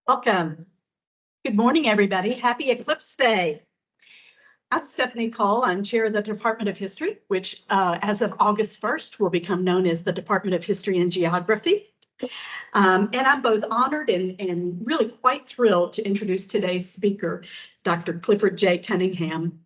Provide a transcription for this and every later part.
Welcome. Good morning, everybody. Happy Eclipse Day. I'm Stephanie Cole. I'm chair of the Department of History, which as of August 1st will become known as the Department of History and Geography. And I'm both honored and really quite thrilled to introduce today's speaker, Dr. Clifford J. Cunningham.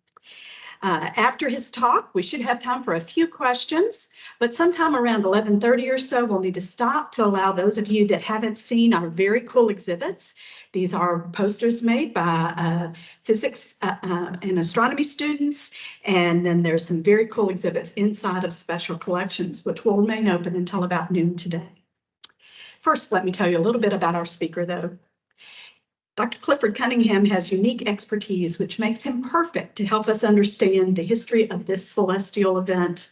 After his talk, we should have time for a few questions, but sometime around 11:30 or so, we'll need to stop to allow those of you that haven't seen our very cool exhibits. These are posters made by physics and astronomy students, and then there's some very cool exhibits inside of special collections, which will remain open until about noon today. First, let me tell you a little bit about our speaker, though. Dr. Clifford Cunningham has unique expertise, which makes him perfect to help us understand the history of this celestial event.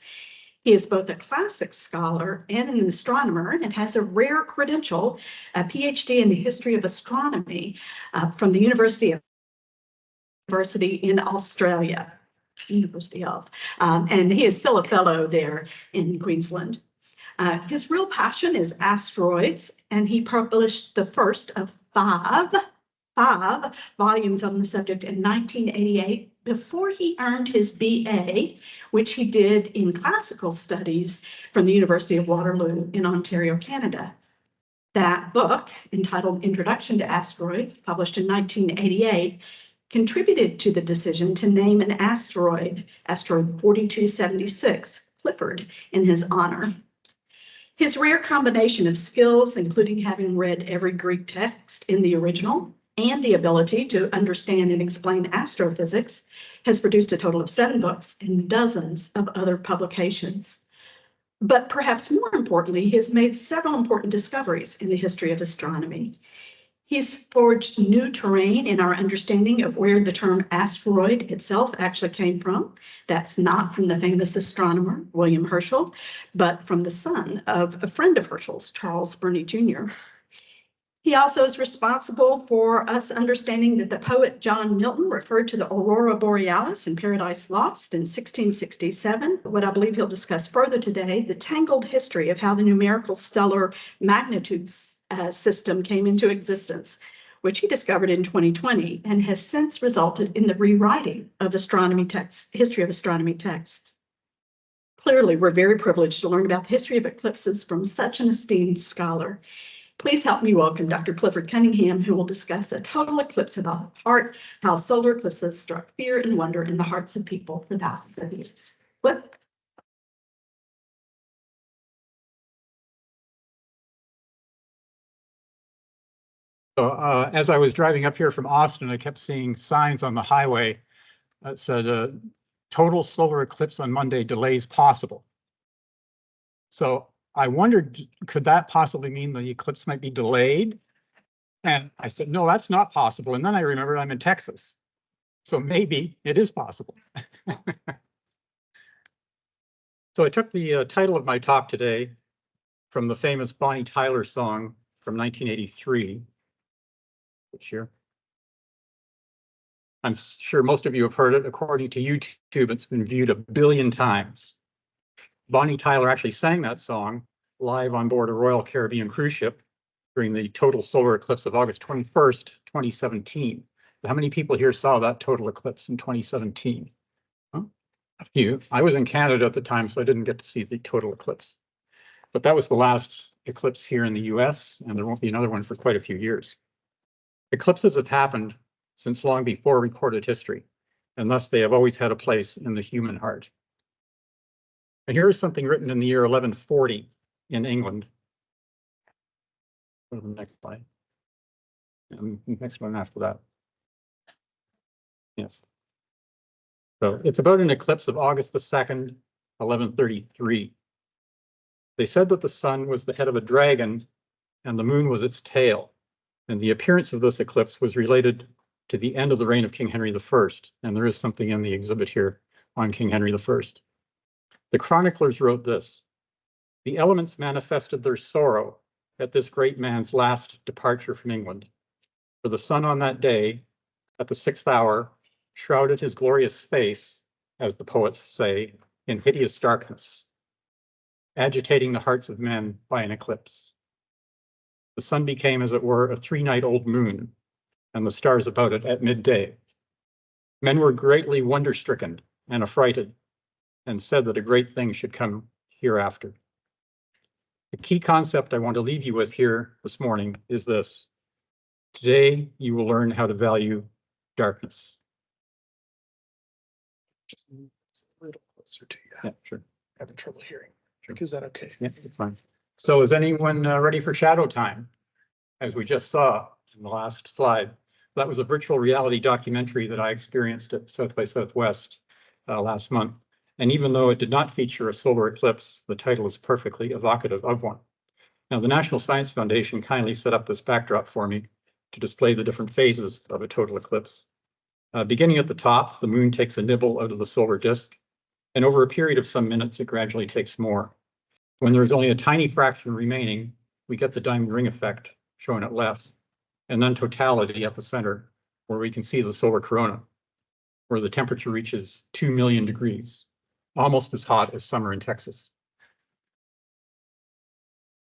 He is both a classic scholar and an astronomer and has a rare credential, a PhD in the history of astronomy from the University in Australia, and he is still a fellow there in Queensland. His real passion is asteroids, and he published the first of five volumes on the subject in 1988 before he earned his BA, which he did in classical studies from the University of Waterloo in Ontario, Canada. That book, entitled Introduction to Asteroids, published in 1988, contributed to the decision to name an asteroid 4276, Clifford, in his honor. His rare combination of skills, including having read every Greek text in the original and the ability to understand and explain astrophysics, has produced a total of 7 books and dozens of other publications. But perhaps more importantly, he has made several important discoveries in the history of astronomy. He's forged new terrain in our understanding of where the term asteroid itself actually came from. That's not from the famous astronomer, William Herschel, but from the son of a friend of Herschel's, Charles Burney Jr. He also is responsible for us understanding that the poet John Milton referred to the aurora borealis in Paradise Lost in 1667. What I believe he'll discuss further today, the tangled history of how the numerical stellar magnitude system came into existence, which he discovered in 2020 and has since resulted in the rewriting of astronomy texts, history of astronomy texts. Clearly, we're very privileged to learn about the history of eclipses from such an esteemed scholar. Please help me welcome Dr. Clifford Cunningham, who will discuss a total eclipse of the heart, how solar eclipses struck fear and wonder in the hearts of people for thousands of years. Cliff? So as I was driving up here from Austin, I kept seeing signs on the highway that said, total solar eclipse on Monday, delays possible. So I wondered, could that possibly mean the eclipse might be delayed? And I said, no, that's not possible. And then I remembered I'm in Texas. So maybe it is possible. So I took the title of my talk today from the famous Bonnie Tyler song from 1983. Which year? I'm sure most of you have heard it. According to YouTube, it's been viewed 1 billion times. Bonnie Tyler actually sang that song live on board a Royal Caribbean cruise ship during the total solar eclipse of August 21st, 2017. How many people here saw that total eclipse in 2017? Huh? A few. I was in Canada at the time, so I didn't get to see the total eclipse. But that was the last eclipse here in the US, and there won't be another one for quite a few years. Eclipses have happened since long before recorded history, and thus they have always had a place in the human heart. And here is something written in the year 1140 in England. Go to the next slide. And the next one after that. Yes. So it's about an eclipse of August the 2nd, 1133. They said that the sun was the head of a dragon and the moon was its tail. And the appearance of this eclipse was related to the end of the reign of King Henry I. And there is something in the exhibit here on King Henry I. The chroniclers wrote this: the elements manifested their sorrow at this great man's last departure from England. For the sun on that day, at the 6th hour, shrouded his glorious face, as the poets say, in hideous darkness, agitating the hearts of men by an eclipse. The sun became, as it were, a 3-night-old moon, and the stars about it at midday. Men were greatly wonder-stricken and affrighted, and said that a great thing should come hereafter. The key concept I want to leave you with here this morning is this. Today, you will learn how to value darkness. Just move this a little closer to you. Yeah, sure. Having trouble hearing. Is that okay? Yeah, it's fine. So is anyone ready for shadow time? As we just saw in the last slide, that was a virtual reality documentary that I experienced at South by Southwest last month. And even though it did not feature a solar eclipse, the title is perfectly evocative of one. Now, the National Science Foundation kindly set up this backdrop for me to display the different phases of a total eclipse. Beginning at the top, the moon takes a nibble out of the solar disk, and over a period of some minutes, it gradually takes more. When there is only a tiny fraction remaining, we get the diamond ring effect shown at left, and then totality at the center, where we can see the solar corona, where the temperature reaches 2 million degrees, almost as hot as summer in Texas.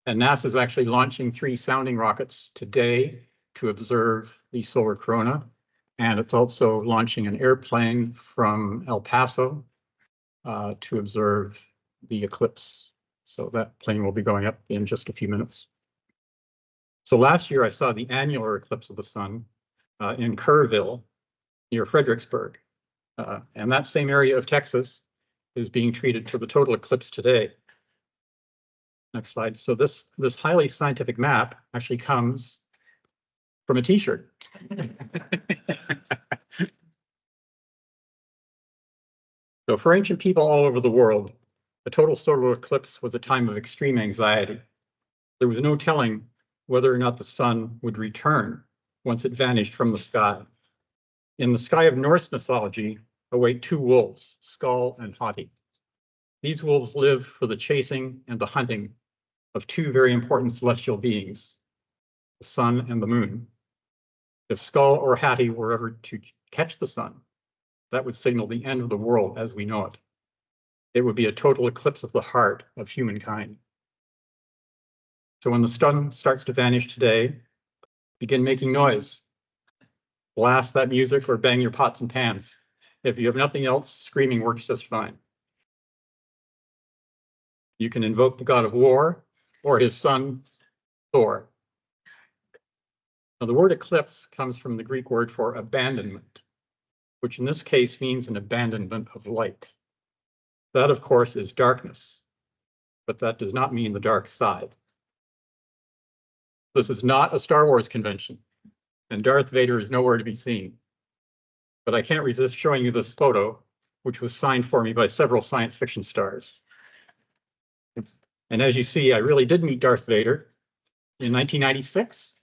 And NASA is actually launching 3 sounding rockets today to observe the solar corona. And it's also launching an airplane from El Paso to observe the eclipse. So that plane will be going up in just a few minutes. So last year I saw the annular eclipse of the sun in Kerrville near Fredericksburg. And that same area of Texas is being treated for the total eclipse today. Next slide. So this highly scientific map actually comes from a t-shirt. So for ancient people all over the world, a total solar eclipse was a time of extreme anxiety. There was no telling whether or not the sun would return once it vanished from the sky. In the sky of Norse mythology await 2 wolves, Skull and Hati. These wolves live for the chasing and the hunting of 2 very important celestial beings, the sun and the moon. If Skull or Hati were ever to catch the sun, that would signal the end of the world as we know it. It would be a total eclipse of the heart of humankind. So when the sun starts to vanish today, begin making noise. Blast that music or bang your pots and pans. If you have nothing else, screaming works just fine. You can invoke the god of war or his son, Thor. Now, the word eclipse comes from the Greek word for abandonment, which in this case means an abandonment of light. That, of course, is darkness, but that does not mean the dark side. This is not a Star Wars convention, and Darth Vader is nowhere to be seen. But I can't resist showing you this photo, which was signed for me by several science fiction stars. And as you see, I really did meet Darth Vader in 1996,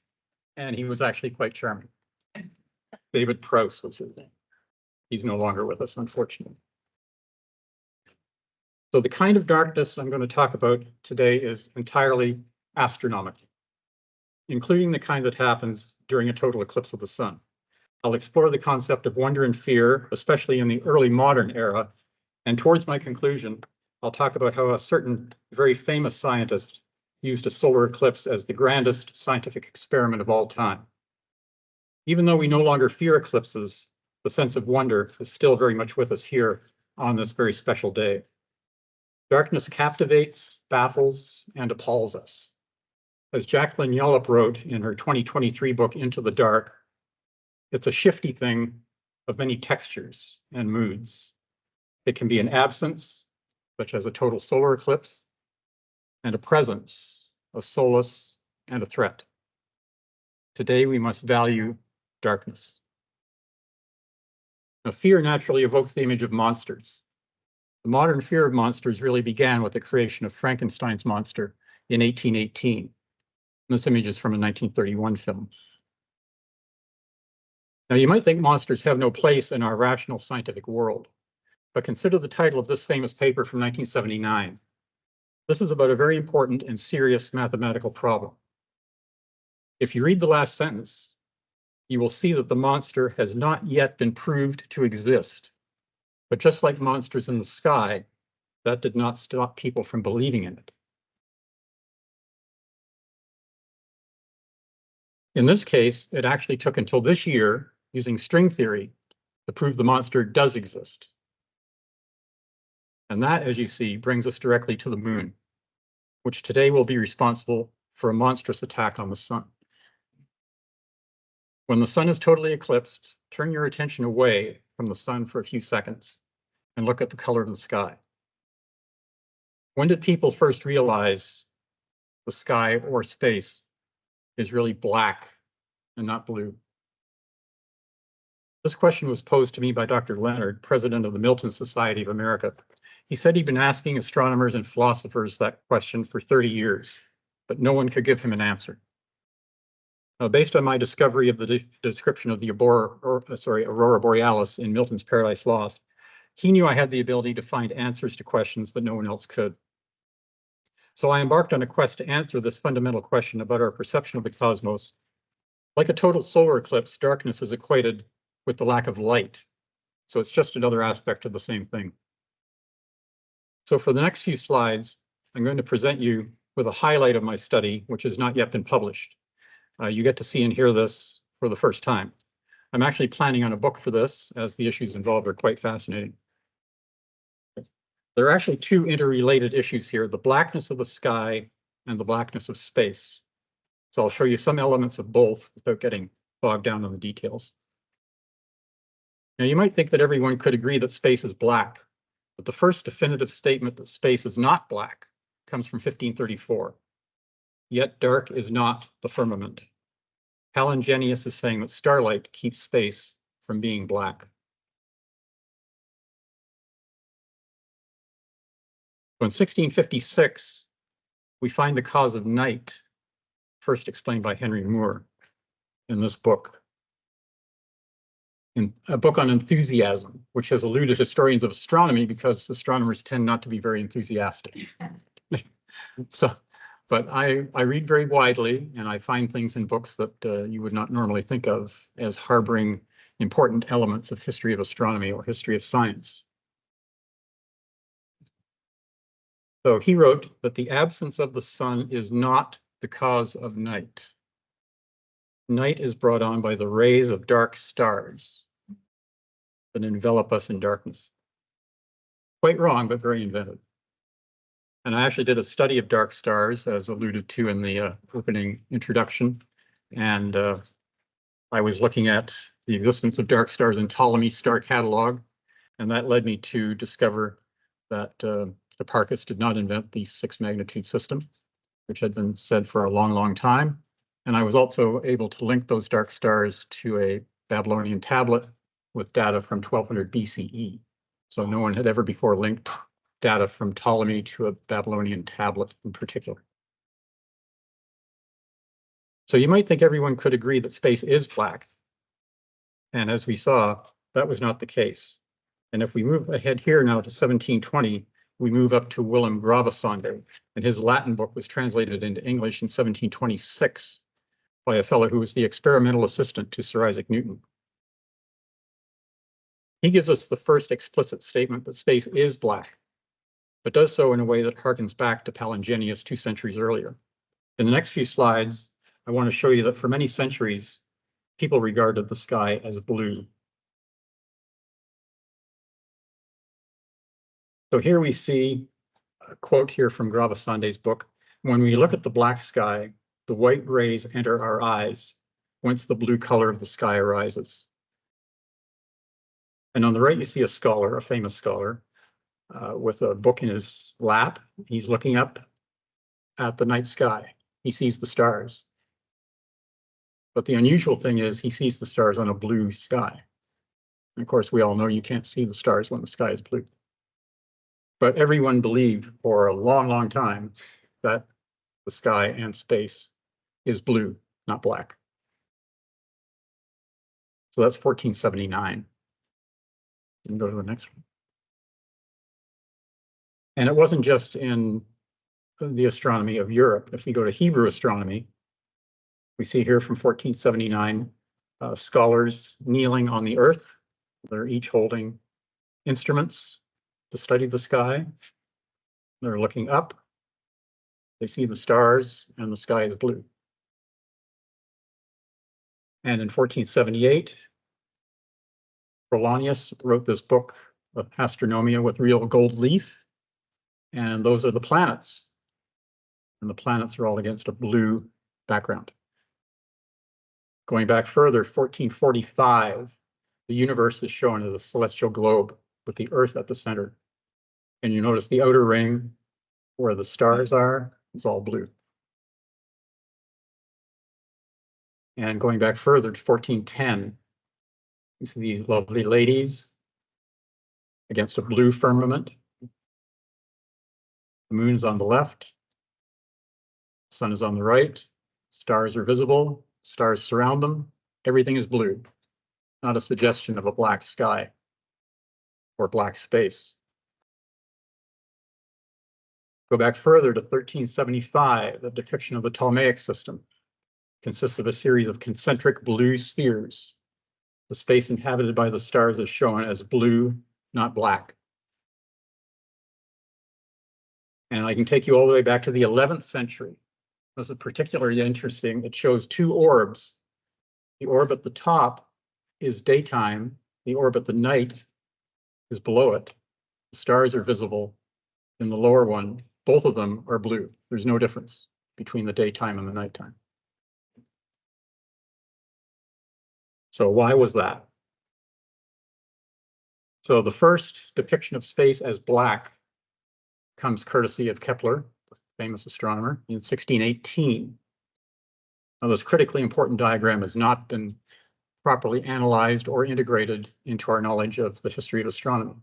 and he was actually quite charming. David Prowse was his name. He's no longer with us, unfortunately. So the kind of darkness I'm going to talk about today is entirely astronomical, including the kind that happens during a total eclipse of the sun. I'll explore the concept of wonder and fear, especially in the early modern era. And towards my conclusion, I'll talk about how a certain very famous scientist used a solar eclipse as the grandest scientific experiment of all time. Even though we no longer fear eclipses, the sense of wonder is still very much with us here on this very special day. Darkness captivates, baffles, and appalls us. As Jacqueline Yallop wrote in her 2023 book, Into the Dark, it's a shifty thing of many textures and moods. It can be an absence, such as a total solar eclipse, and a presence, a solace, and a threat. Today, we must value darkness. Now, fear naturally evokes the image of monsters. The modern fear of monsters really began with the creation of Frankenstein's monster in 1818. This image is from a 1931 film. Now, you might think monsters have no place in our rational scientific world, but consider the title of this famous paper from 1979. This is about a very important and serious mathematical problem. If you read the last sentence, you will see that the monster has not yet been proved to exist. But just like monsters in the sky, that did not stop people from believing in it. In this case, it actually took until this year, using string theory, to prove the monster does exist. And that, as you see, brings us directly to the moon, which today will be responsible for a monstrous attack on the sun. When the sun is totally eclipsed, turn your attention away from the sun for a few seconds and look at the color of the sky. When did people first realize the sky or space is really black and not blue? This question was posed to me by Dr. Leonard, president of the Milton Society of America. He said he'd been asking astronomers and philosophers that question for 30 years, but no one could give him an answer. Based on my discovery of the description of the Aurora Borealis in Milton's Paradise Lost, he knew I had the ability to find answers to questions that no one else could. So I embarked on a quest to answer this fundamental question about our perception of the cosmos. Like a total solar eclipse, darkness is equated with the lack of light. So it's just another aspect of the same thing. So for the next few slides, I'm going to present you with a highlight of my study, which has not yet been published. You get to see and hear this for the first time. I'm actually planning on a book for this, as the issues involved are quite fascinating. There are actually two interrelated issues here, the blackness of the sky and the blackness of space. So I'll show you some elements of both without getting bogged down on the details. Now, you might think that everyone could agree that space is black, but the first definitive statement that space is not black comes from 1534. Yet dark is not the firmament. Palingenius is saying that starlight keeps space from being black. So in 1656, we find the cause of night, first explained by Henry Moore in this book. In a book on enthusiasm, which has eluded historians of astronomy because astronomers tend not to be very enthusiastic. But I read very widely, and I find things in books that you would not normally think of as harboring important elements of history of astronomy or history of science. So he wrote that the absence of the sun is not the cause of night. Night is brought on by the rays of dark stars that envelop us in darkness. Quite wrong, but very inventive. And I actually did a study of dark stars, as alluded to in the opening introduction. And I was looking at the existence of dark stars in Ptolemy's star catalog. And that led me to discover that Hipparchus did not invent the 6 magnitude system, which had been said for a long, long time. And I was also able to link those dark stars to a Babylonian tablet with data from 1200 BCE. So no one had ever before linked data from Ptolemy to a Babylonian tablet in particular. So you might think everyone could agree that space is black. And as we saw, that was not the case. And if we move ahead here now to 1720, we move up to Willem Gravesande, and his Latin book was translated into English in 1726 by a fellow who was the experimental assistant to Sir Isaac Newton. He gives us the first explicit statement that space is black, but does so in a way that harkens back to Palingenius 2 centuries earlier. In the next few slides, I want to show you that for many centuries, people regarded the sky as blue. So here we see a quote here from Gravesande's book. When we look at the black sky, the white rays enter our eyes, whence the blue color of the sky arises. And on the right, you see a scholar, a famous scholar, with a book in his lap. He's looking up at the night sky. He sees the stars. But the unusual thing is he sees the stars on a blue sky. And of course, we all know you can't see the stars when the sky is blue. But everyone believed for a long, long time that the sky and space is blue, not black. So that's 1479. You can go to the next one. And it wasn't just in the astronomy of Europe. If we go to Hebrew astronomy, we see here from 1479, scholars kneeling on the earth. They're each holding instruments to study the sky. They're looking up. They see the stars and the sky is blue. And in 1478, Polonius wrote this book of Astronomia with real gold leaf. And those are the planets. And the planets are all against a blue background. Going back further, 1445, the universe is shown as a celestial globe with the Earth at the center. And you notice the outer ring where the stars are is all blue. And going back further to 1410, you see these lovely ladies against a blue firmament. The moon is on the left, the sun is on the right, stars are visible, stars surround them, everything is blue, not a suggestion of a black sky or black space. Go back further to 1375, the depiction of the Ptolemaic system consists of a series of concentric blue spheres. The space inhabited by the stars is shown as blue, not black. And I can take you all the way back to the 11th century. This is particularly interesting. It shows two orbs. The orb at the top is daytime. The orb at the night is below it. The stars are visible in the lower one. Both of them are blue. There's no difference between the daytime and the nighttime. So why was that? So the first depiction of space as black comes courtesy of Kepler, the famous astronomer, in 1618. Now, this critically important diagram has not been properly analyzed or integrated into our knowledge of the history of astronomy.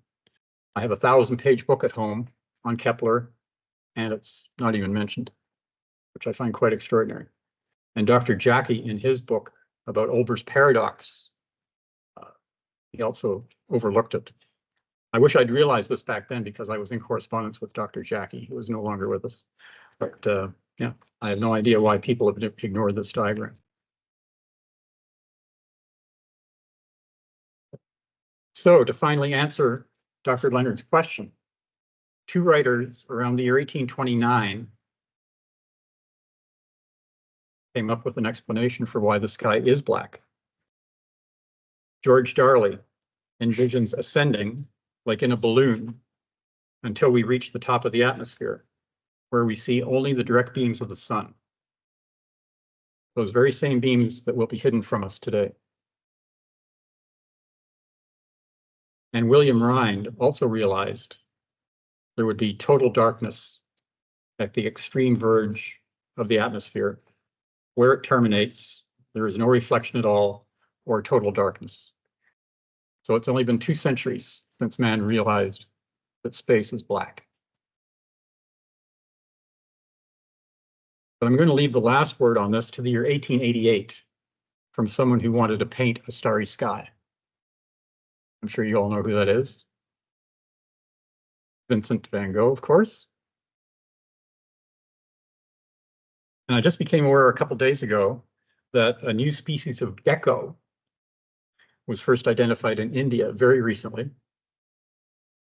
I have a 1,000-page book at home on Kepler, and it's not even mentioned, which I find quite extraordinary. And Dr. Jackie, in his book about Olber's paradox, he also overlooked it. I wish I'd realized this back then because I was in correspondence with Dr. Jackie, who is no longer with us. But yeah, I have no idea why people have ignored this diagram. So to finally answer Dr. Leonard's question, two writers around the year 1829 came up with an explanation for why the sky is black. George Darley envisions ascending like in a balloon until we reach the top of the atmosphere, where we see only the direct beams of the sun. Those very same beams that will be hidden from us today. And William Rhind also realized there would be total darkness at the extreme verge of the atmosphere. Where it terminates, there is no reflection at all or total darkness. So it's only been 2 centuries since man realized that space is black. But I'm going to leave the last word on this to the year 1888 from someone who wanted to paint a starry sky. I'm sure you all know who that is. Vincent van Gogh, of course. And I just became aware a couple days ago that a new species of gecko was first identified in India very recently.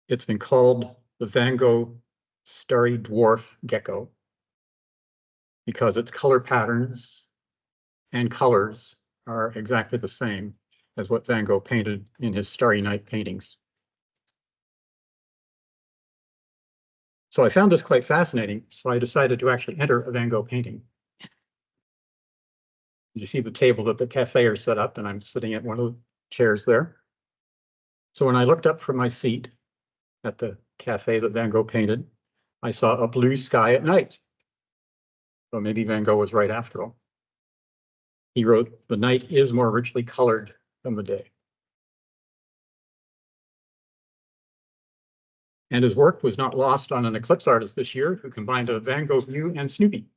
It's been called the Van Gogh starry dwarf gecko because its color patterns and colors are exactly the same as what Van Gogh painted in his Starry Night paintings. So I found this quite fascinating, so I decided to actually enter a Van Gogh painting. You see the table that the cafe are set up, and I'm sitting at one of the chairs there. So when I looked up from my seat at the cafe that Van Gogh painted, I saw a blue sky at night. So maybe Van Gogh was right after all. He wrote, "The night is more richly colored than the day." And his work was not lost on an Eclipse artist this year who combined a Van Gogh view and Snoopy.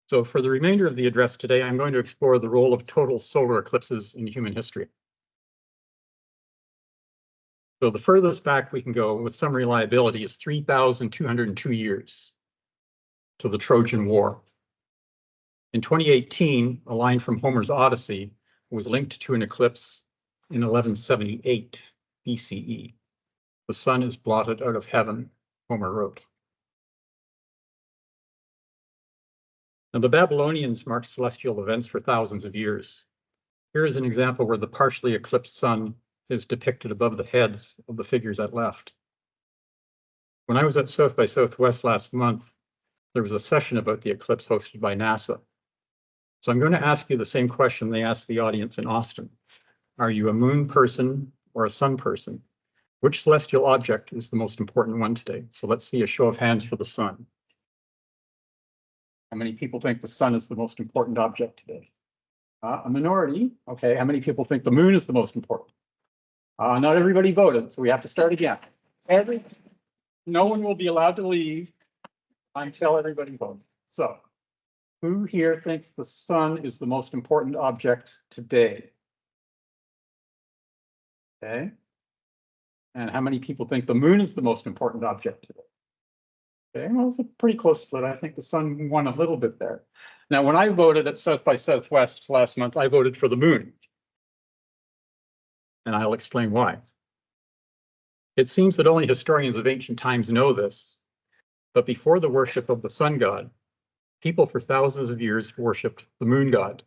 So for the remainder of the address today, I'm going to explore the role of total solar eclipses in human history. So the furthest back we can go with some reliability is 3,202 years to the Trojan War. In 2018, a line from Homer's Odyssey was linked to an eclipse in 1178 BCE. The sun is blotted out of heaven, Homer wrote. Now, the Babylonians marked celestial events for thousands of years. Here is an example where the partially eclipsed sun is depicted above the heads of the figures at left. When I was at South by Southwest last month, there was a session about the eclipse hosted by NASA. So I'm going to ask you the same question they asked the audience in Austin. Are you a moon person or a sun person? Which celestial object is the most important one today? So let's see a show of hands for the sun. How many people think the sun is the most important object today? A minority. Okay, how many people think the moon is the most important? Not everybody voted, so we have to start again. No one will be allowed to leave until everybody votes. So, who here thinks the sun is the most important object today? Okay. And how many people think the moon is the most important object today? Okay, well, it's a pretty close split. I think the sun won a little bit there. Now, when I voted at South by Southwest last month, I voted for the moon. And I'll explain why. It seems that only historians of ancient times know this, but before the worship of the sun god, people for thousands of years worshipped the moon god.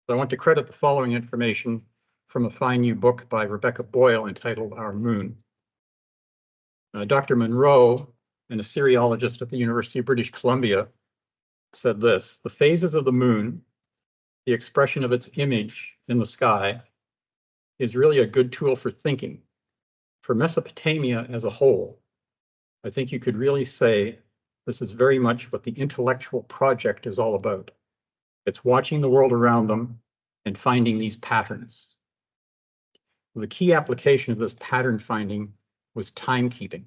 So I want to credit the following information from a fine new book by Rebecca Boyle entitled Our Moon. Dr. Monroe, an Assyriologist at the University of British Columbia, said this: the phases of the moon, the expression of its image in the sky, is really a good tool for thinking. For Mesopotamia as a whole, I think you could really say this is very much what the intellectual project is all about. It's watching the world around them and finding these patterns. The key application of this pattern finding was timekeeping,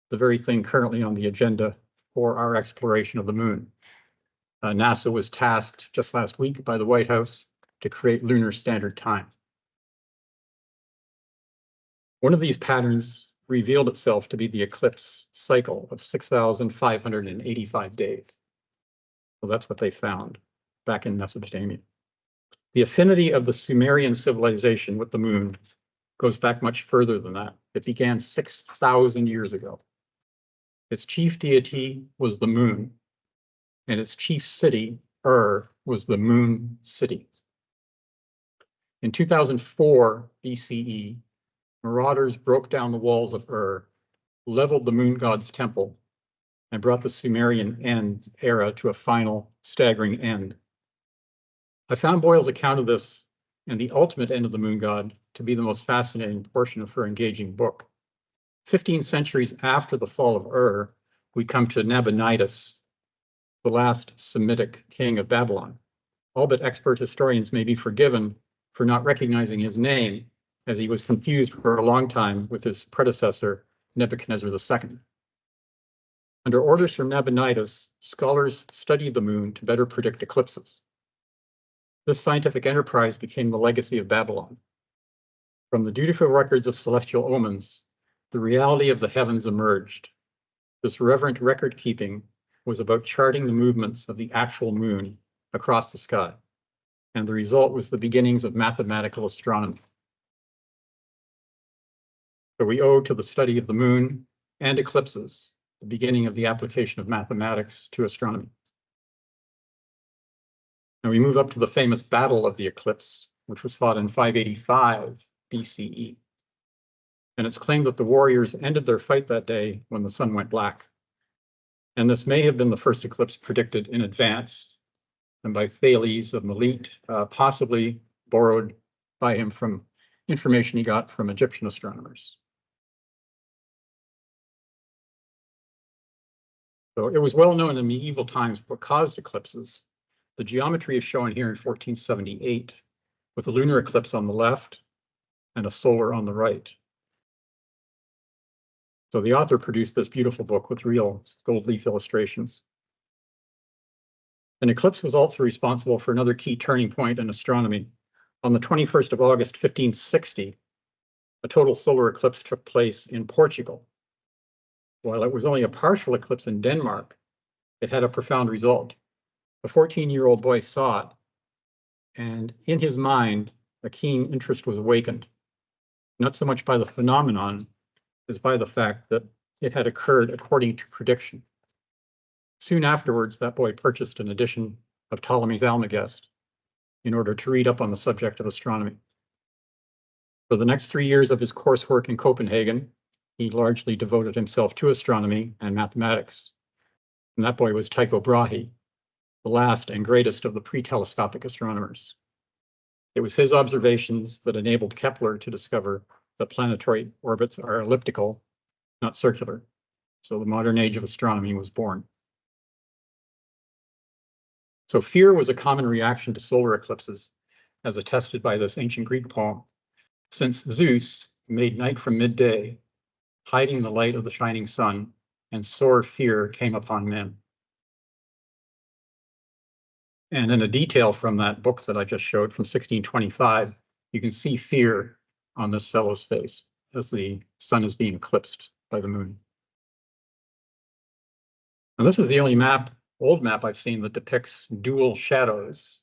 the very thing currently on the agenda for our exploration of the moon. NASA was tasked just last week by the White House to create lunar standard time. One of these patterns revealed itself to be the eclipse cycle of 6,585 days. So that's what they found back in Mesopotamia. The affinity of the Sumerian civilization with the moon goes back much further than that. It began 6,000 years ago. Its chief deity was the moon, and its chief city, was the moon city. In 2004 BCE, marauders broke down the walls of leveled the moon god's temple, and brought the Sumerian era to a final staggering end. I found Boyle's account of this and the ultimate end of the moon god to be the most fascinating portion of her engaging book. 15 centuries after the fall of we come to Nabonidus, the last Semitic king of Babylon. All but expert historians may be forgiven for not recognizing his name, as he was confused for a long time with his predecessor, Nebuchadnezzar II. Under orders from Nabonidus, scholars studied the moon to better predict eclipses. This scientific enterprise became the legacy of Babylon. From the dutiful records of celestial omens, the reality of the heavens emerged. This reverent record keeping was about charting the movements of the actual moon across the sky, and the result was the beginnings of mathematical astronomy. So we owe to the study of the moon and eclipses the beginning of the application of mathematics to astronomy. Now we move up to the famous Battle of the Eclipse, which was fought in 585 BCE. And it's claimed that the warriors ended their fight that day when the sun went black. And this may have been the first eclipse predicted in advance, and by Thales of Milet, possibly borrowed by him from information he got from Egyptian astronomers. So it was well known in medieval times what caused eclipses. The geometry is shown here in 1478, with a lunar eclipse on the left and a solar on the right. So the author produced this beautiful book with real gold leaf illustrations. An eclipse was also responsible for another key turning point in astronomy. On the 21st of August, 1560, a total solar eclipse took place in Portugal. While it was only a partial eclipse in Denmark, it had a profound result. A 14-year-old boy saw it, and in his mind, a keen interest was awakened, not so much by the phenomenon as by the fact that it had occurred according to prediction. Soon afterwards, that boy purchased an edition of Ptolemy's Almagest in order to read up on the subject of astronomy. For the next 3 years of his coursework in Copenhagen, he largely devoted himself to astronomy and mathematics. And that boy was Tycho Brahe, the last and greatest of the pre-telescopic astronomers. It was his observations that enabled Kepler to discover that planetary orbits are elliptical, not circular. So the modern age of astronomy was born. So fear was a common reaction to solar eclipses, as attested by this ancient Greek poem. Since Zeus made night from midday, hiding the light of the shining sun, and sore fear came upon men. And in a detail from that book that I just showed from 1625, you can see fear on this fellow's face as the sun is being eclipsed by the moon. Now, this is the only old map I've seen that depicts dual shadows.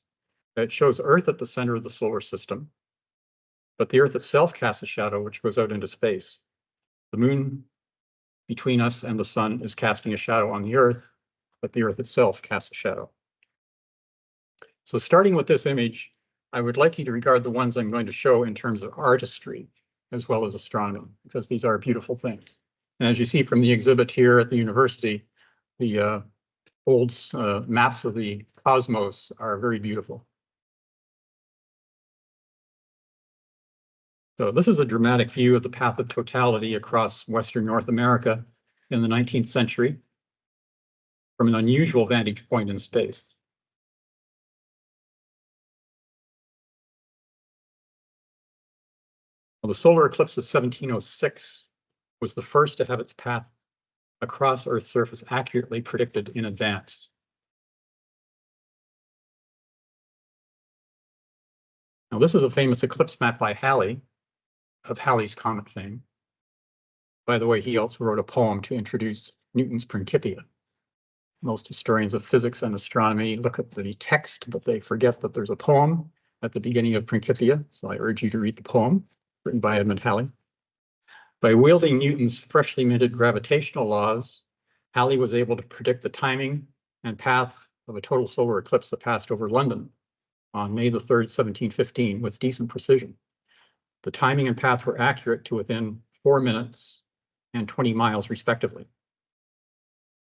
It shows Earth at the center of the solar system, but the Earth itself casts a shadow which goes out into space. The moon between us and the sun is casting a shadow on the Earth, but the Earth itself casts a shadow. So starting with this image, I would like you to regard the ones I'm going to show in terms of artistry as well as astronomy, because these are beautiful things. And as you see from the exhibit here at the university, the old maps of the cosmos are very beautiful. So this is a dramatic view of the path of totality across Western North America in the 19th century from an unusual vantage point in space. Well, the solar eclipse of 1706 was the first to have its path across Earth's surface accurately predicted in advance. Now, this is a famous eclipse map by Halley, of Halley's comet fame. By the way, he also wrote a poem to introduce Newton's Principia. Most historians of physics and astronomy look at the text, but they forget that there's a poem at the beginning of Principia, so I urge you to read the poem, written by Edmund Halley. By wielding Newton's freshly minted gravitational laws, Halley was able to predict the timing and path of a total solar eclipse that passed over London on May the 3rd, 1715, with decent precision. The timing and path were accurate to within 4 minutes and 20 miles, respectively.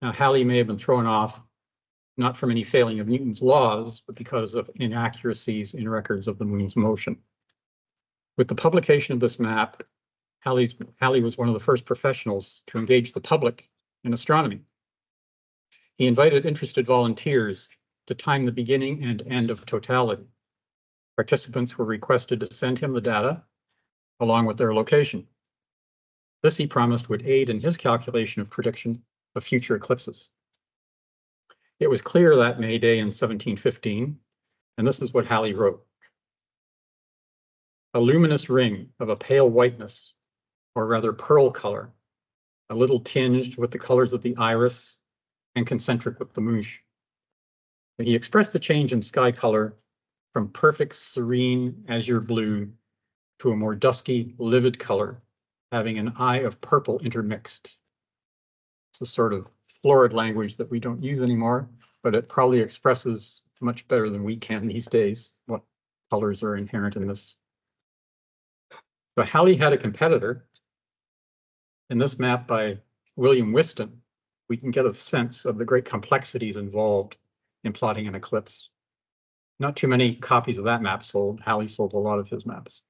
Now, Halley may have been thrown off not from any failing of Newton's laws, but because of inaccuracies in records of the moon's motion. With the publication of this map, Halley was one of the first professionals to engage the public in astronomy. He invited interested volunteers to time the beginning and end of totality. Participants were requested to send him the data along with their location. This, he promised, would aid in his calculation of prediction of future eclipses. It was clear that May Day in 1715, and this is what Halley wrote. A luminous ring of a pale whiteness, or rather pearl color, a little tinged with the colors of the iris and concentric with the mouche. And he expressed the change in sky color from perfect serene azure blue to a more dusky, livid color, having an eye of purple intermixed. It's the sort of florid language that we don't use anymore, but it probably expresses much better than we can these days what colors are inherent in this. But Halley had a competitor. In this map by William Whiston, we can get a sense of the great complexities involved in plotting an eclipse. Not too many copies of that map sold. Halley sold a lot of his maps.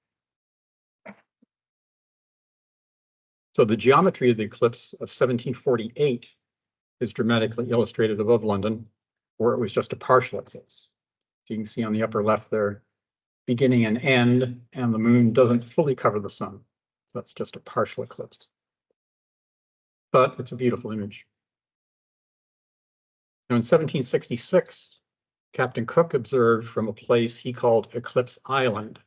So the geometry of the eclipse of 1748 is dramatically illustrated above London, where it was just a partial eclipse. So you can see on the upper left there, beginning and end, and the moon doesn't fully cover the sun. That's just a partial eclipse. But it's a beautiful image. Now in 1766, Captain Cook observed from a place he called Eclipse Island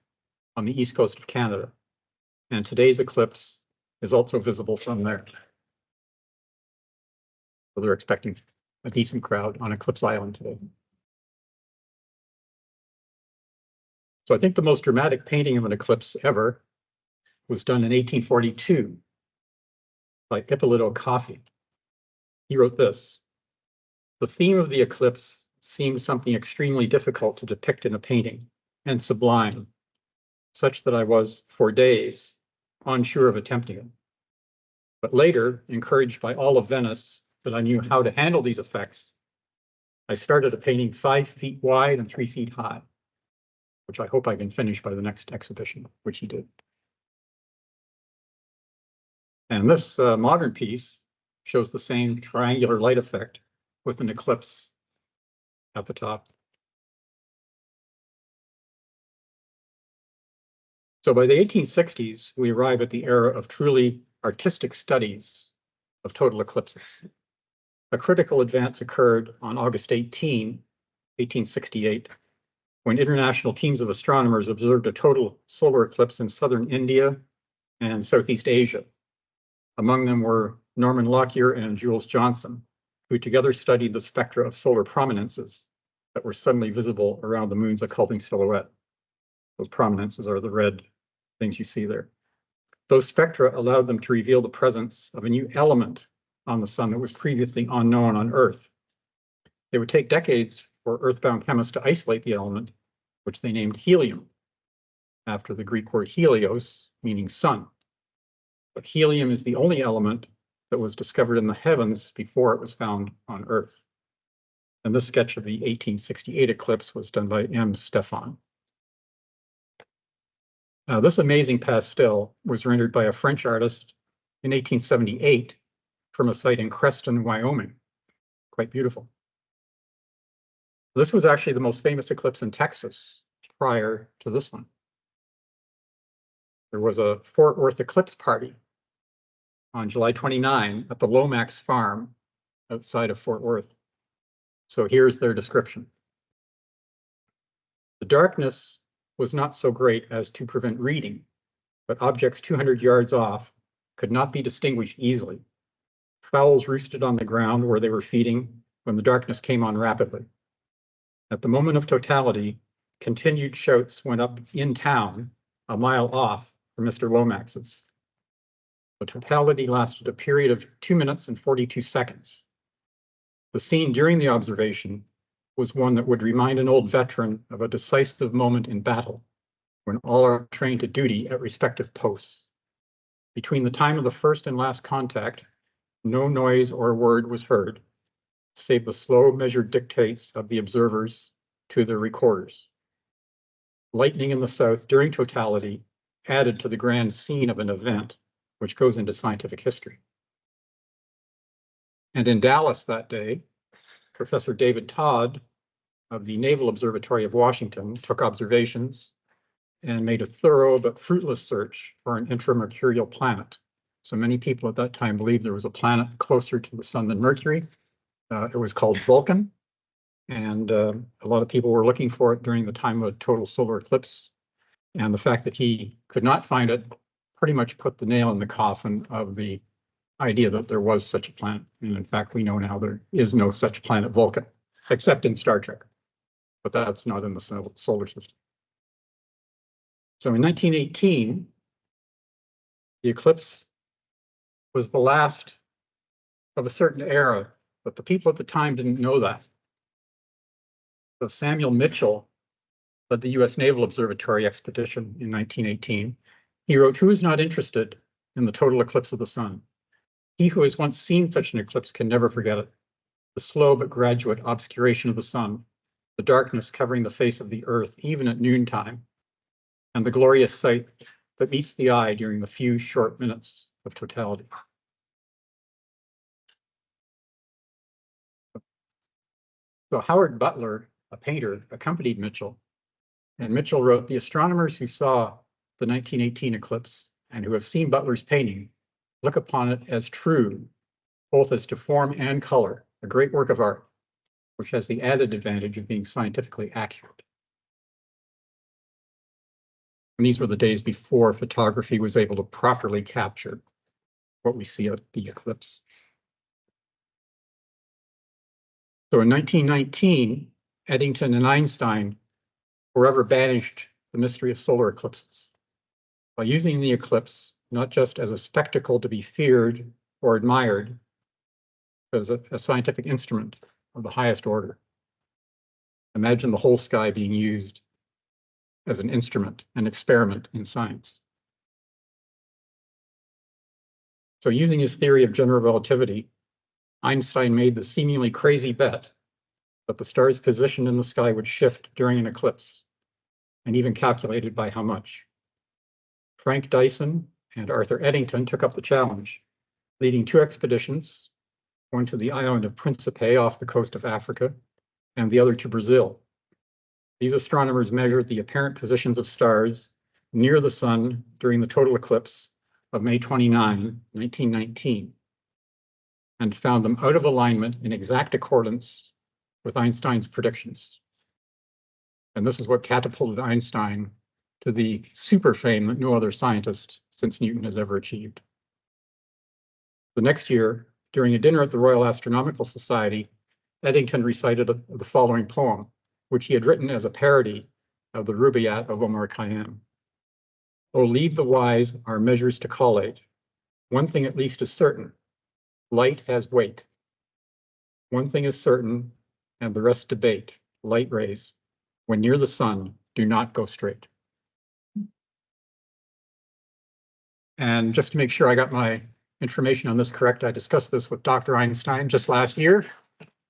on the east coast of Canada. And today's eclipse is also visible from there. So they're expecting a decent crowd on Eclipse Island today. So I think the most dramatic painting of an eclipse ever was done in 1842 by Ippolito Coffey. He wrote this: The theme of the eclipse seemed something extremely difficult to depict in a painting, and sublime, such that I was, for days, unsure of attempting it. But later, encouraged by all of Venice that I knew how to handle these effects, I started a painting 5 feet wide and 3 feet high, which I hope I can finish by the next exhibition, which he did. And this modern piece shows the same triangular light effect with an eclipse at the top. So by the 1860s, we arrive at the era of truly artistic studies of total eclipses. A critical advance occurred on August 18, 1868, when international teams of astronomers observed a total solar eclipse in southern India and Southeast Asia. Among them were Norman Lockyer and Jules Johnson, who together studied the spectra of solar prominences that were suddenly visible around the moon's occulting silhouette. Those prominences are the red things you see there. Those spectra allowed them to reveal the presence of a new element on the sun that was previously unknown on Earth. It would take decades for earthbound chemists to isolate the element, which they named helium, after the Greek word helios, meaning sun. But helium is the only element that was discovered in the heavens before it was found on Earth. And this sketch of the 1868 eclipse was done by M. Stefan. This amazing pastel was rendered by a French artist in 1878 from a site in Creston, Wyoming. Quite beautiful. This was actually the most famous eclipse in Texas prior to this one. There was a Fort Worth eclipse party on July 29 at the Lomax farm outside of Fort Worth. So here's their description. The darkness was not so great as to prevent reading, but objects 200 yards off could not be distinguished easily. Fowls roosted on the ground where they were feeding when the darkness came on rapidly. At the moment of totality, continued shouts went up in town, a mile off from Mr. Lomax's. The totality lasted a period of 2 minutes and 42 seconds. The scene during the observation was one that would remind an old veteran of a decisive moment in battle, when all are trained to duty at respective posts. Between the time of the first and last contact, no noise or word was heard, save the slow measured dictates of the observers to their recorders. Lightning in the south during totality added to the grand scene of an event, which goes into scientific history. And in Dallas that day, Professor David Todd of the Naval Observatory of Washington took observations and made a thorough but fruitless search for an intramercurial planet. So many people at that time believed there was a planet closer to the sun than Mercury. It was called Vulcan, and a lot of people were looking for it during the time of a total solar eclipse. And the fact that he could not find it pretty much put the nail in the coffin of the idea that there was such a planet. And in fact, we know now there is no such planet Vulcan, except in Star Trek. But that's not in the solar system. So in 1918, the eclipse was the last of a certain era, but the people at the time didn't know that. So Samuel Mitchell led the US Naval Observatory expedition in 1918. He wrote, "Who is not interested in the total eclipse of the sun? He who has once seen such an eclipse can never forget it. The slow but graduate obscuration of the sun, the darkness covering the face of the earth, even at noontime, and the glorious sight that meets the eye during the few short minutes of totality." So Howard Butler, a painter, accompanied Mitchell, and Mitchell wrote, "The astronomers who saw the 1918 eclipse and who have seen Butler's painting look upon it as true, both as to form and color, a great work of art, which has the added advantage of being scientifically accurate." And these were the days before photography was able to properly capture what we see at the eclipse. So in 1919, Eddington and Einstein forever banished the mystery of solar eclipses by using the eclipse not just as a spectacle to be feared or admired, but as a scientific instrument of the highest order. Imagine the whole sky being used as an instrument, an experiment in science. So using his theory of general relativity, Einstein made the seemingly crazy bet that the star's position in the sky would shift during an eclipse, and even calculated by how much. Frank Dyson and Arthur Eddington took up the challenge, leading 2 expeditions, one to the island of Principe off the coast of Africa, and the other to Brazil. These astronomers measured the apparent positions of stars near the sun during the total eclipse of May 29, 1919, and found them out of alignment in exact accordance with Einstein's predictions. And this is what catapulted Einstein to the super fame that no other scientist since Newton has ever achieved. The next year, during a dinner at the Royal Astronomical Society, Eddington recited the following poem, which he had written as a parody of the Rubaiyat of Omar Khayyam. "Oh, leave the wise our measures to collate. One thing at least is certain, light has weight. One thing is certain, and the rest debate, light rays, when near the sun, do not go straight." And just to make sure I got my information on this correct, I discussed this with Dr. Einstein just last year.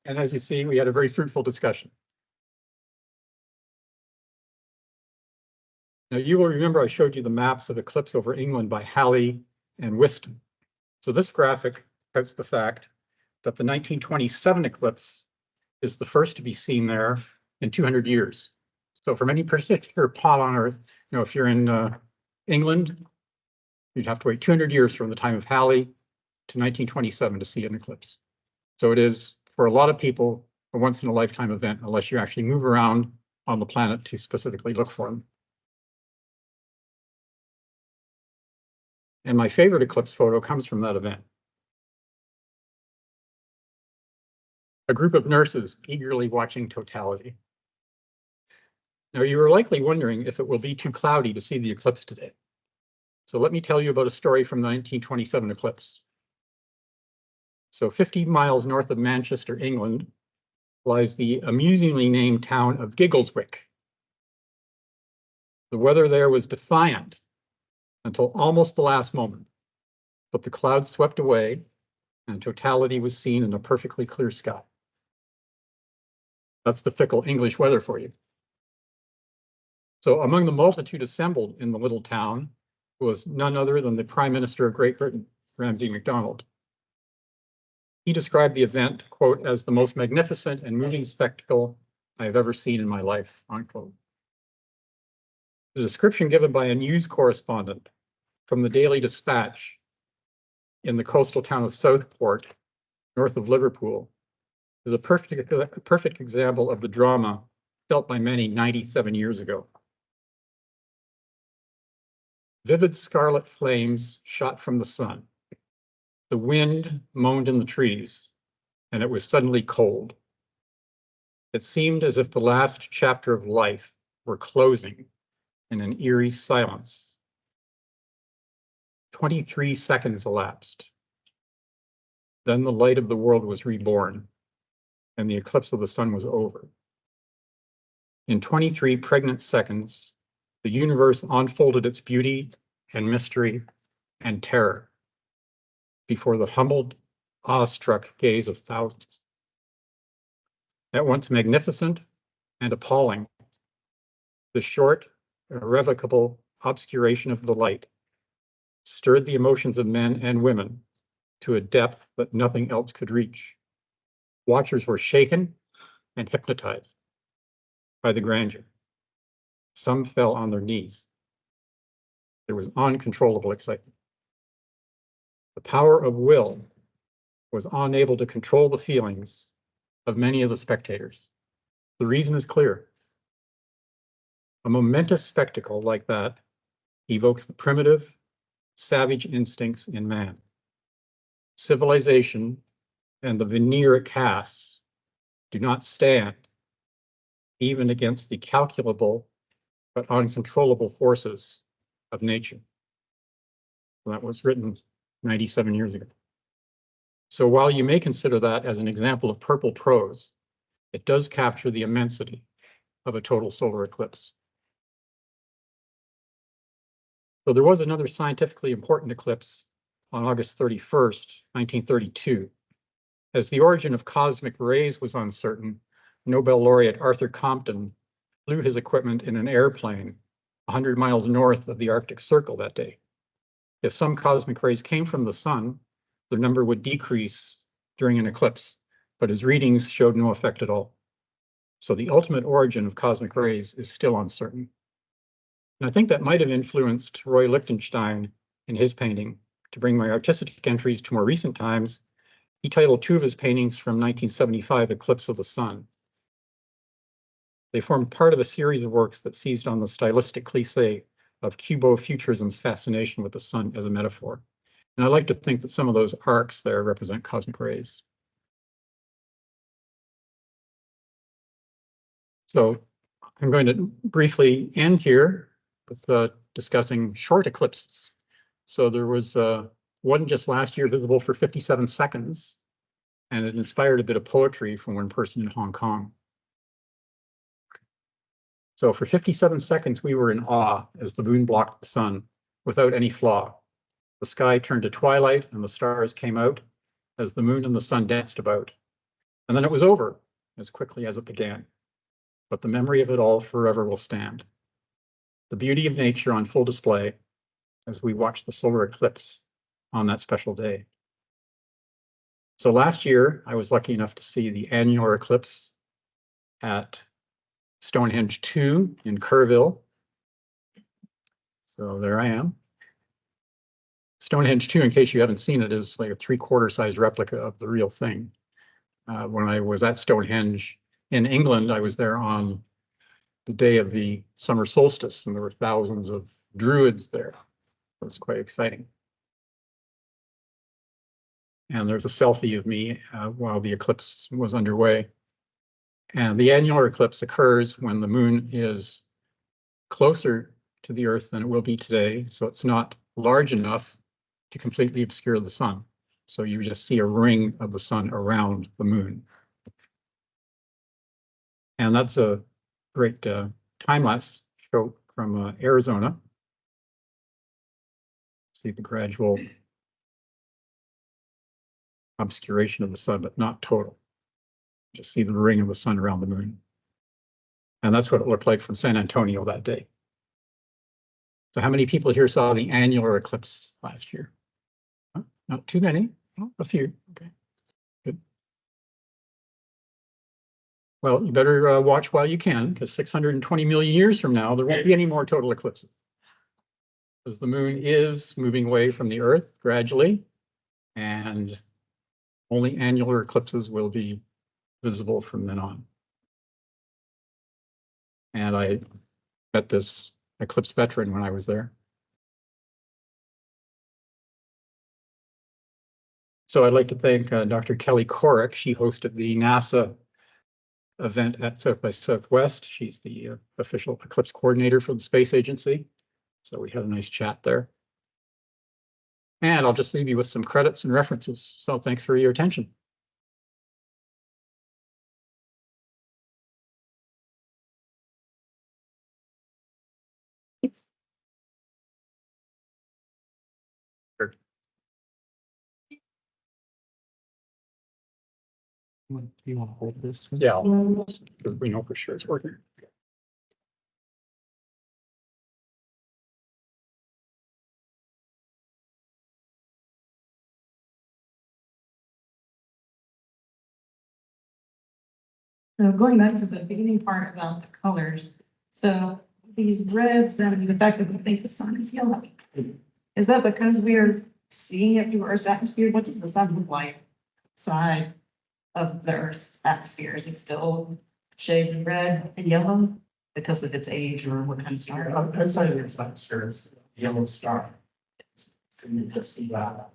And as you see, we had a very fruitful discussion. Now, you will remember I showed you the maps of eclipse over England by Halley and Whiston. So this graphic puts the fact that the 1927 eclipse is the first to be seen there in 200 years. So from any particular spot on Earth, if you're in England, you'd have to wait 200 years from the time of Halley to 1927 to see an eclipse. So it is, for a lot of people, a once in a lifetime event, unless you actually move around on the planet to specifically look for them. And my favorite eclipse photo comes from that event. A group of nurses eagerly watching totality. Now, you are likely wondering if it will be too cloudy to see the eclipse today. So let me tell you about a story from the 1927 eclipse. So 50 miles north of Manchester, England, lies the amusingly named town of Giggleswick. The weather there was defiant until almost the last moment, but the clouds swept away and totality was seen in a perfectly clear sky. That's the fickle English weather for you. So among the multitude assembled in the little town was none other than the Prime Minister of Great Britain, Ramsay MacDonald. He described the event, quote, as the most magnificent and moving spectacle I have ever seen in my life, unquote. The description given by a news correspondent from the Daily Dispatch in the coastal town of Southport, north of Liverpool, is a perfect example of the drama felt by many 97 years ago. Vivid scarlet flames shot from the sun. The wind moaned in the trees, and it was suddenly cold. It seemed as if the last chapter of life were closing in an eerie silence. 23 seconds elapsed. Then the light of the world was reborn, and the eclipse of the sun was over. In 23 pregnant seconds, the universe unfolded its beauty and mystery and terror before the humbled, awestruck gaze of thousands. At once magnificent and appalling, the short, irrevocable obscuration of the light stirred the emotions of men and women to a depth that nothing else could reach. Watchers were shaken and hypnotized by the grandeur. Some fell on their knees. There was uncontrollable excitement. The power of will was unable to control the feelings of many of the spectators. The reason is clear. A momentous spectacle like that evokes the primitive, savage instincts in man. Civilization and the veneer it casts do not stand even against the calculable but uncontrollable forces of nature. That was written 97 years ago. So while you may consider that as an example of purple prose, it does capture the immensity of a total solar eclipse. So there was another scientifically important eclipse on August 31st, 1932. As the origin of cosmic rays was uncertain, Nobel laureate Arthur Compton flew his equipment in an airplane 100 miles north of the Arctic Circle that day. If some cosmic rays came from the sun, their number would decrease during an eclipse, but his readings showed no effect at all. So the ultimate origin of cosmic rays is still uncertain. And I think that might have influenced Roy Lichtenstein in his painting. To bring my artistic entries to more recent times, he titled two of his paintings from 1975 Eclipse of the Sun. They formed part of a series of works that seized on the stylistic cliché of cubo-futurism's fascination with the sun as a metaphor. And I like to think that some of those arcs there represent cosmic rays. So I'm going to briefly end here with discussing short eclipses. So there was one just last year visible for 57 seconds, and it inspired a bit of poetry from one person in Hong Kong. So for 57 seconds, we were in awe as the moon blocked the sun without any flaw. The sky turned to twilight and the stars came out as the moon and the sun danced about. And then it was over as quickly as it began. But the memory of it all forever will stand. The beauty of nature on full display as we watch the solar eclipse on that special day. So last year, I was lucky enough to see the annular eclipse at Stonehenge 2 in Kerrville. So there I am. Stonehenge 2, in case you haven't seen it, is like a 3/4 size replica of the real thing. When I was at Stonehenge in England, I was there on the day of the summer solstice, and there were thousands of druids there. It was quite exciting. And there's a selfie of me while the eclipse was underway. And the annular eclipse occurs when the moon is closer to the Earth than it will be today. So it's not large enough to completely obscure the sun. So you just see a ring of the sun around the moon. And that's a great time-lapse show from Arizona. See the gradual obscuration of the sun, but not total. Just see the ring of the sun around the moon. And that's what it looked like from San Antonio that day. So how many people here saw the annular eclipse last year? Huh? Not too many, oh, a few. Okay, good. Well, you better watch while you can, because 620 million years from now, there won't be any more total eclipses. Because the moon is moving away from the Earth gradually, and only annular eclipses will be visible from then on. And I met this eclipse veteran when I was there. So I'd like to thank Dr. Kelly Corrick. She hosted the NASA event at South by Southwest. She's the official eclipse coordinator for the space agency. So we had a nice chat there. And I'll just leave you with some credits and references. So thanks for your attention. Sure. Do you want to hold this? Yeah, because we know for sure it's working. So going back to the beginning part about the colors, so these reds and the fact that we think the sun is yellow, is that because we're seeing it through Earth's atmosphere? What does the sun look like outside of the Earth's atmosphere? Is it still shades of red and yellow because of its age or what kind of star? Outside of its atmosphere, it's a yellow star. So you can see that.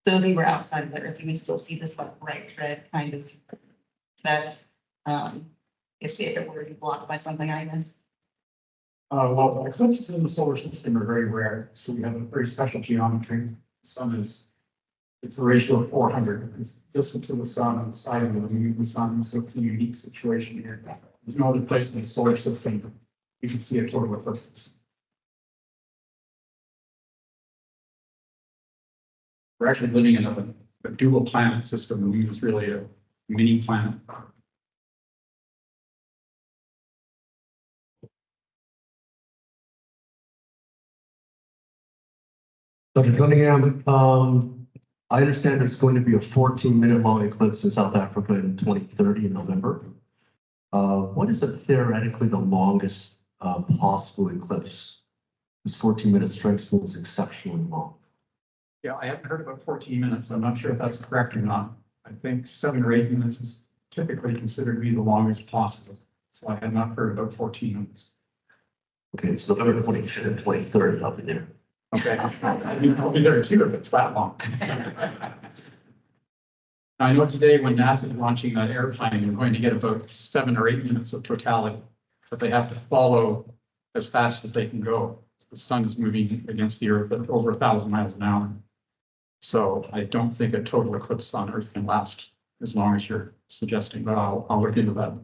So if we were outside of the Earth, you would still see this like bright red kind of effect. If it were to be blocked by something, I guess. Well, eclipses in the solar system are very rare, so we have a very special geometry. The sun is It's a ratio of 400. It's distance to the sun on the side of the moon, the sun, so it's a unique situation here. There's no other place in the solar system you can see a total eclipse. We're actually living in a dual planet system. The moon is really a mini planet. Dr. Cunningham, I understand it's going to be a 14-minute long eclipse in South Africa in 2030 in November. What is theoretically the longest possible eclipse? This 14-minute strength feels exceptionally long. Yeah, I haven't heard about 14 minutes. I'm not sure if that's correct or not. I think 7 or 8 minutes is typically considered to be the longest possible. So I have not heard about 14 minutes. Okay, it's November 25th, 2030, I'll be there. Okay, I'll be there too if it's that long. I know today when NASA is launching that airplane, they're going to get about 7 or 8 minutes of totality, but they have to follow as fast as they can go. The sun is moving against the Earth at over 1,000 miles an hour. So I don't think a total eclipse on Earth can last as long as you're suggesting, but I'll look into that.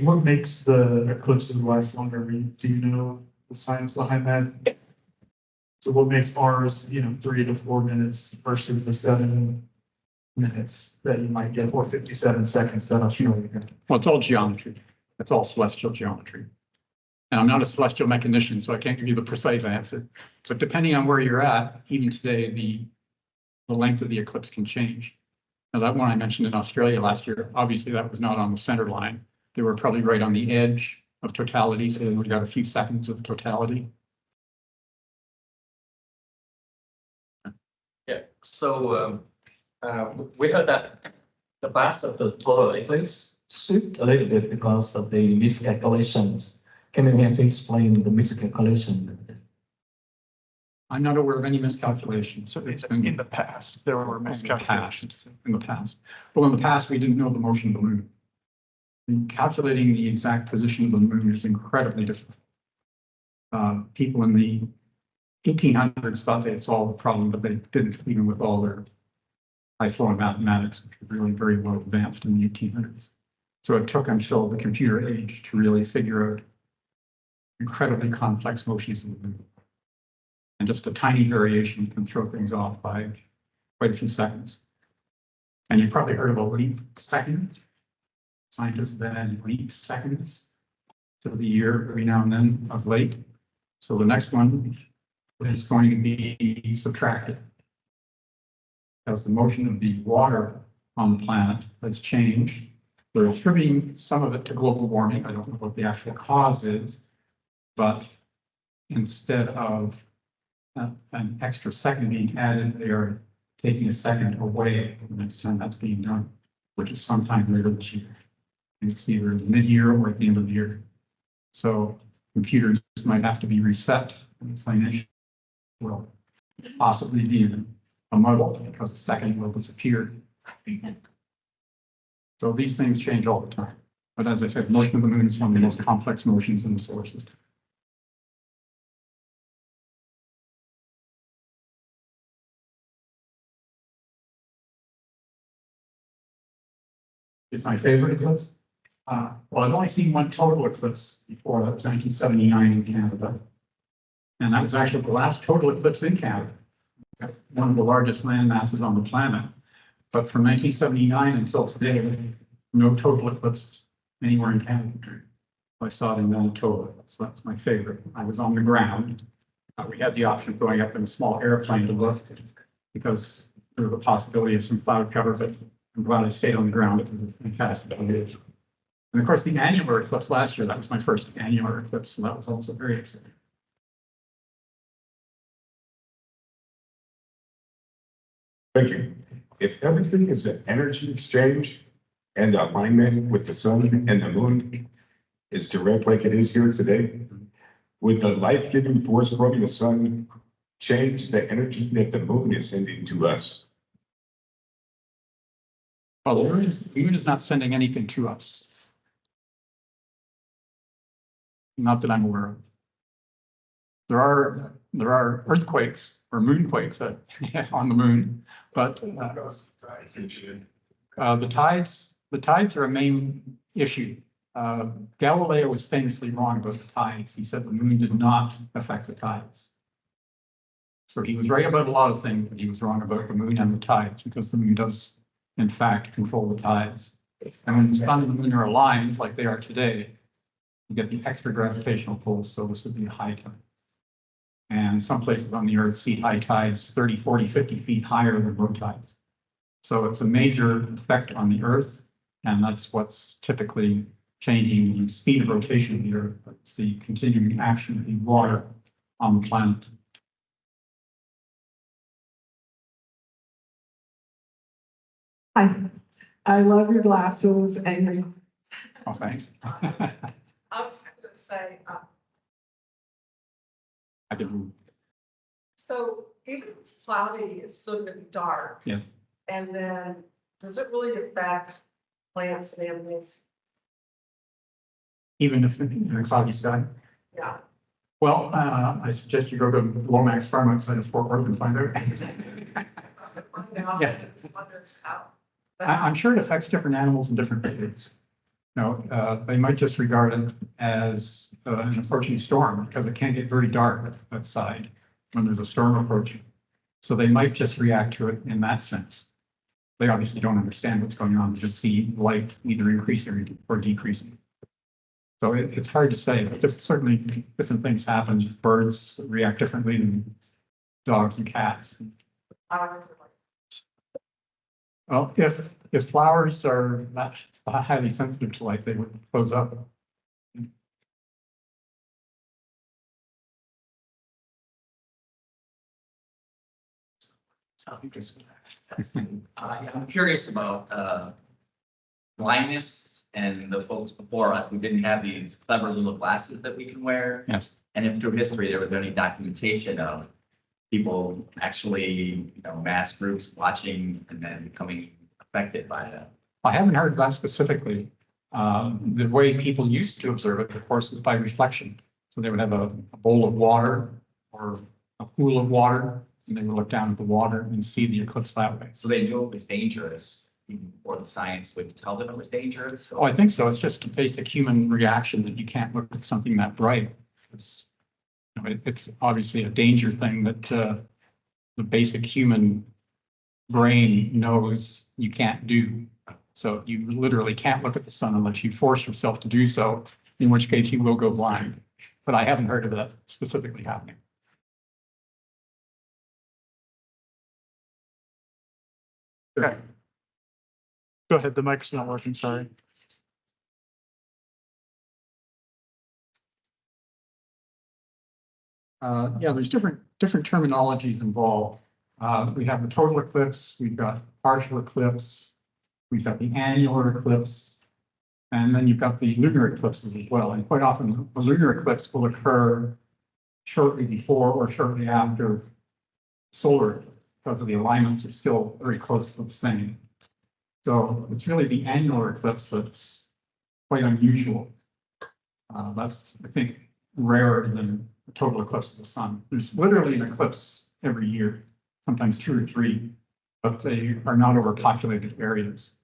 What makes the eclipses last longer? Do you know the science behind that? So what makes ours, 3 to 4 minutes versus the 7 minutes that you might get, or 57 seconds that Australia got? Well, it's all geometry. It's all celestial geometry. And I'm not a celestial mechanician, so I can't give you the precise answer. But depending on where you're at, even today, the length of the eclipse can change. Now, that one I mentioned in Australia last year, obviously that was not on the center line. They were probably right on the edge of totality, so we got a few seconds of totality. Yeah, so we heard that the path of the total eclipse slipped a little bit because of the miscalculations. Can you help to explain the miscalculation? I'm not aware of any miscalculations. So it's been In the past, there were miscalculations. in the past. Well, in the past, we didn't know the motion of the moon. And calculating the exact position of the moon is incredibly difficult. People in the 1800s thought they had solved the problem, but they didn't, even with all their high-flowing mathematics, which were really very well advanced in the 1800s. So it took until the computer age to really figure out incredibly complex motions of the moon. And just a tiny variation can throw things off by quite a few seconds. And you've probably heard of a leap second. Scientists have added leap seconds to the year every now and then of late. So the next one is going to be subtracted. As the motion of the water on the planet has changed, they're attributing some of it to global warming. I don't know what the actual cause is, but instead of an extra second being added, they are taking a second away the next time that's being done, which is sometime later this year. And it's either mid-year or at the end of the year. So computers might have to be reset, and financial will possibly be in a muddle because the second will disappear. So these things change all the time. But as I said, motion of the moon is one of the most complex motions in the solar system. It's my favorite eclipse. Well, I've only seen one total eclipse before. That was 1979 in Canada. And that was actually the last total eclipse in Canada. One of the largest land masses on the planet. But from 1979 until today, no total eclipse anywhere in Canada. I saw it in Manitoba, so that's my favorite. I was on the ground. We had the option of going up in a small airplane to look because there was a possibility of some cloud cover, but I'm glad I stayed on the ground. It was a fantastic image. And of course, the annular eclipse last year, that was my first annular eclipse, so that was also very exciting. Thank you. If everything is an energy exchange and alignment with the sun and the moon is direct like it is here today, would the life-giving force from the sun change the energy that the moon is sending to us? Well, the moon is not sending anything to us. Not that I'm aware of. There are there are earthquakes or moonquakes on the moon, but the tides are a main issue. Galileo was famously wrong about the tides. He said the moon did not affect the tides. So he was right about a lot of things, but he was wrong about the moon and the tides, because the moon does, in fact, control the tides. And when the sun and the moon are aligned, like they are today, you get the extra gravitational pull, so this would be a high tide. And some places on the Earth see high tides 30, 40, 50 feet higher than low tides. So it's a major effect on the Earth, and that's what's typically changing the speed of rotation of the Earth. It's the continuing action of the water on the planet. I love your glasses and your. Oh, thanks. I was gonna say, I can, so even if it's cloudy, it's still gonna be dark. yes. And then, does it really affect plants and animals? Even if in a cloudy sky. Yeah. Well, I suggest you go to Lomax Farm outside of Fort Worth and find out. Yeah. I'm sure it affects different animals in different periods. They might just regard it as an approaching storm, because it can get very dark outside when there's a storm approaching. So they might just react to it in that sense. They obviously don't understand what's going on. They just see light either increasing or decreasing. So it's hard to say, but certainly different things happen. Birds react differently than dogs and cats. Well, if flowers are not highly sensitive to light, they would close up. I'm curious about blindness and the folks before us who didn't have these clever little glasses that we can wear. Yes. And if through history there was any documentation of people actually, mass groups watching and then becoming affected by that. I haven't heard that specifically. The way people used to observe it, of course, was by reflection. So they would have a bowl of water or a pool of water, and they would look down at the water and see the eclipse that way. So they knew it was dangerous even before the science would tell them it was dangerous. Oh, I think so. It's just a basic human reaction that you can't look at something that bright. It's obviously a danger thing that the basic human brain knows you can't do. So you literally can't look at the sun unless you force yourself to do so, in which case you will go blind. But I haven't heard of that specifically happening. Okay. Go ahead, the mic's not working, sorry. Yeah, there's different terminologies involved. We have the total eclipse, we've got partial eclipse, we've got the annular eclipse, and then you've got the lunar eclipses as well. And quite often, the lunar eclipse will occur shortly before or shortly after solar eclipse, because of the alignments are still very close to the same. So it's really the annular eclipse that's quite unusual. That's, I think, rarer than the total eclipse of the sun. There's literally an eclipse every year, sometimes 2 or 3, but they are not over populated areas.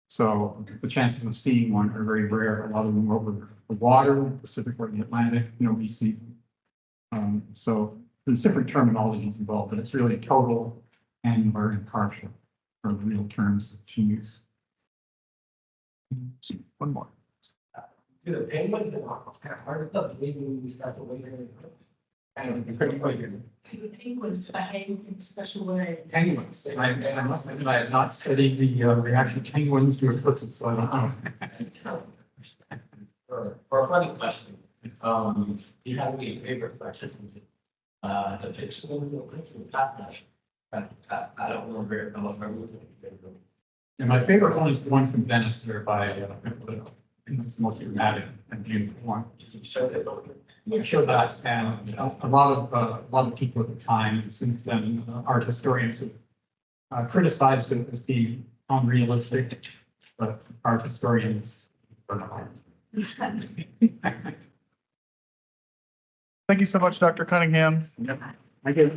So the chances of seeing one are very rare. A lot of them are over the water, Pacific or the Atlantic, we see them. So there's different terminologies involved, but it's really total, annular, and partial are the real terms to use. One more. Do the penguins are part of the penguins that the way and Do the penguins behave in a special way? Penguins. I must admit, I have not studied the reaction of penguins to eclipses, so I don't know. For a funny question, do you have any favorite questions? The picture of the eclipse of I don't remember it. And my favorite one is the one from Venice there by Clifford. I think it's the most dramatic and beautiful one. I showed that, and a lot of people at the time, since then, art historians have criticized it as being unrealistic, but art historians are not. Thank you so much, Dr. Cunningham. I get